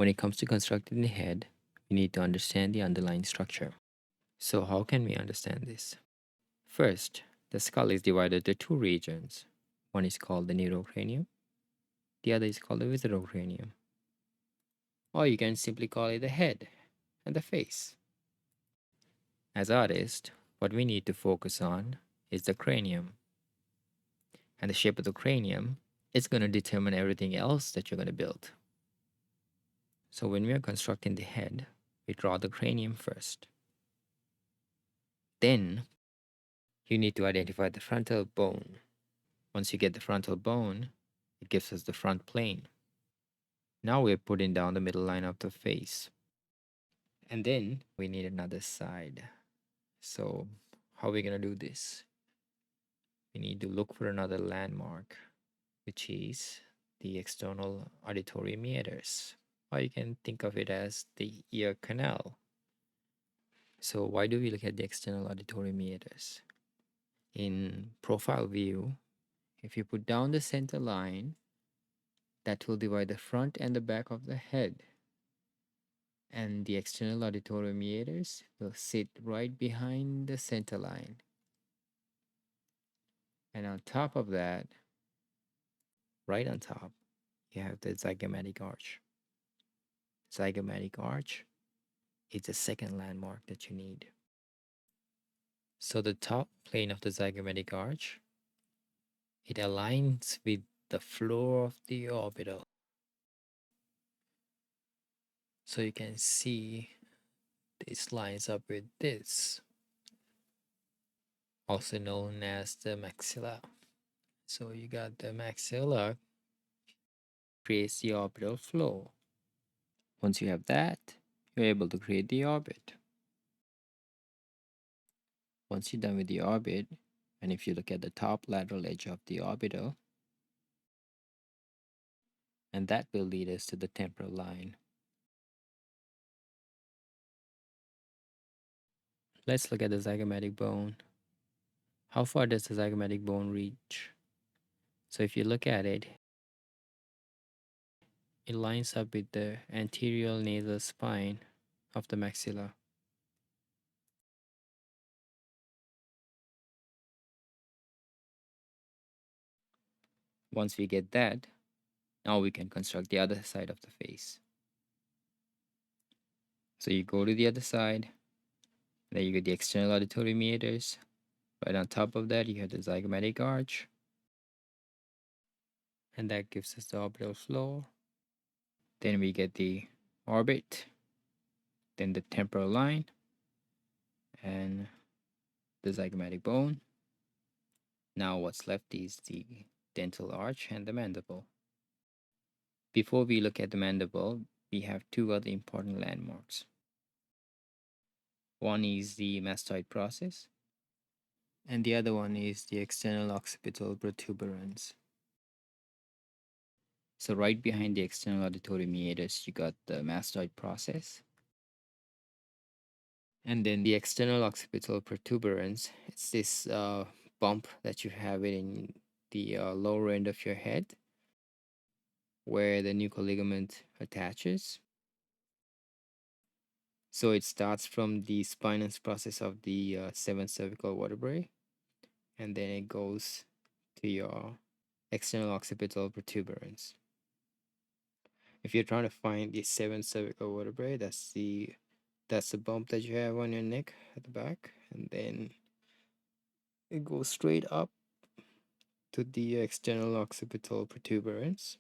When it comes to constructing the head, we need to understand the underlying structure. So how can we understand this? First, the skull is divided into two regions. One is called the neurocranium, the other is called the viscerocranium. Or you can simply call it the head and the face. As artists, what we need to focus on is the cranium. And the shape of the cranium is going to determine everything else that you're going to build. So when we are constructing the head, we draw the cranium first. Then you need to identify the frontal bone. Once you get the frontal bone, it gives us the front plane. Now we're putting down the middle line of the face. And then we need another side. So how are we going to do this? We need to look for another landmark, which is the external auditory meatus, or you can think of it as the ear canal. So why do we look at the external auditory meatus? In profile view, if you put down the center line, that will divide the front and the back of the head. And the external auditory meatus will sit right behind the center line. And on top of that, right on top, you have the zygomatic arch. Zygomatic arch is the second landmark that you need. So the top plane of the zygomatic arch, it aligns with the floor of the orbital. So you can see this lines up with this, also known as the maxilla. So you got the maxilla creates the orbital flow. Once you have that, you're able to create the orbit. Once you're done with the orbit, and if you look at the top lateral edge of the orbital, and that will lead us to the temporal line. Let's look at the zygomatic bone. How far does the zygomatic bone reach? So if you look at it, it lines up with the anterior nasal spine of the maxilla. Once we get that, now we can construct the other side of the face. So you go to the other side, then you get the external auditory meatus. Right on top of that, you have the zygomatic arch, and that gives us the orbital flow. Then we get the orbit, then the temporal line, and the zygomatic bone. Now what's left is the dental arch and the mandible. Before we look at the mandible, we have two other important landmarks. One is the mastoid process, and the other one is the external occipital protuberance. So right behind the external auditory meatus, you got the mastoid process. And then the external occipital protuberance, it's this bump that you have it in the lower end of your head where the nuchal ligament attaches. So it starts from the spinous process of the seventh cervical vertebrae, and then it goes to your external occipital protuberance. If you're trying to find the seventh cervical vertebrae, that's the bump that you have on your neck at the back, and then it goes straight up to the external occipital protuberance.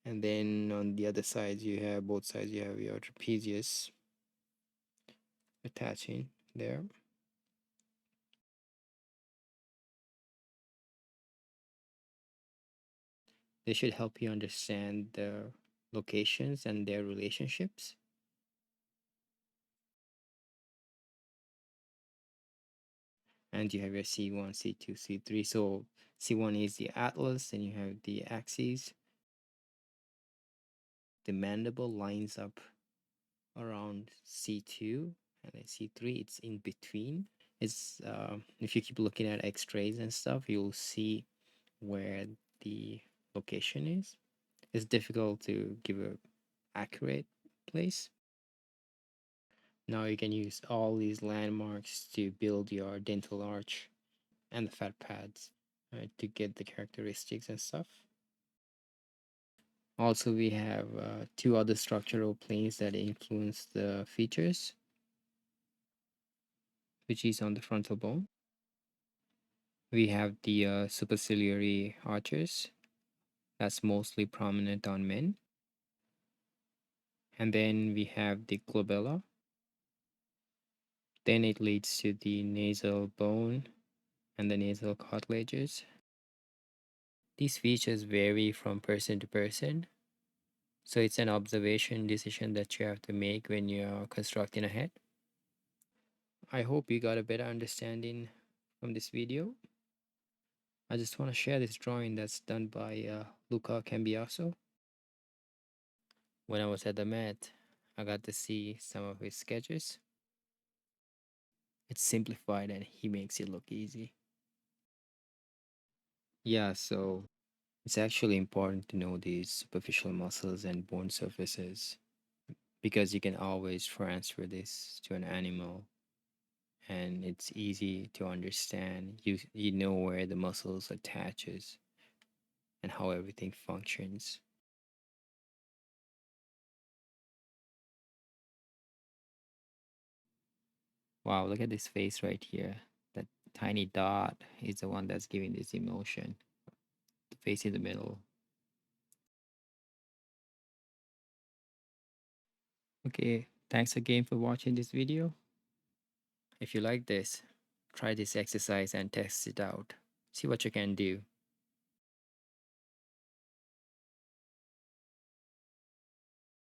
And then on the other sides, both sides, you have your trapezius attaching there. They should help you understand the locations and their relationships. And you have your C1, C2, C3. So C1 is the atlas, then you have the axes. The mandible lines up around C2, and then C3, it's in between. It's if you keep looking at x-rays and stuff, you'll see where the location is. It's difficult to give a accurate place. Now you can use all these landmarks to build your dental arch and the fat pads to get the characteristics and stuff. Also, we have two other structural planes that influence the features, which is on the frontal bone. We have the superciliary arches, that's mostly prominent on men. And then we have the glabella. Then it leads to the nasal bone and the nasal cartilages. These features vary from person to person, so it's an observation decision that you have to make when you're constructing a head. I hope you got a better understanding from this video. I just want to share this drawing that's done by Luca Cambiaso. When I was at the Met, I got to see some of his sketches. It's simplified and he makes it look easy. Yeah, so it's actually important to know these superficial muscles and bone surfaces because you can always transfer this to an animal and it's easy to understand. You know where the muscles attaches and how everything functions. Wow, look at this face right here. That tiny dot is the one that's giving this emotion. The face in the middle. Okay, thanks again for watching this video. If you like this, try this exercise and test it out. See what you can do.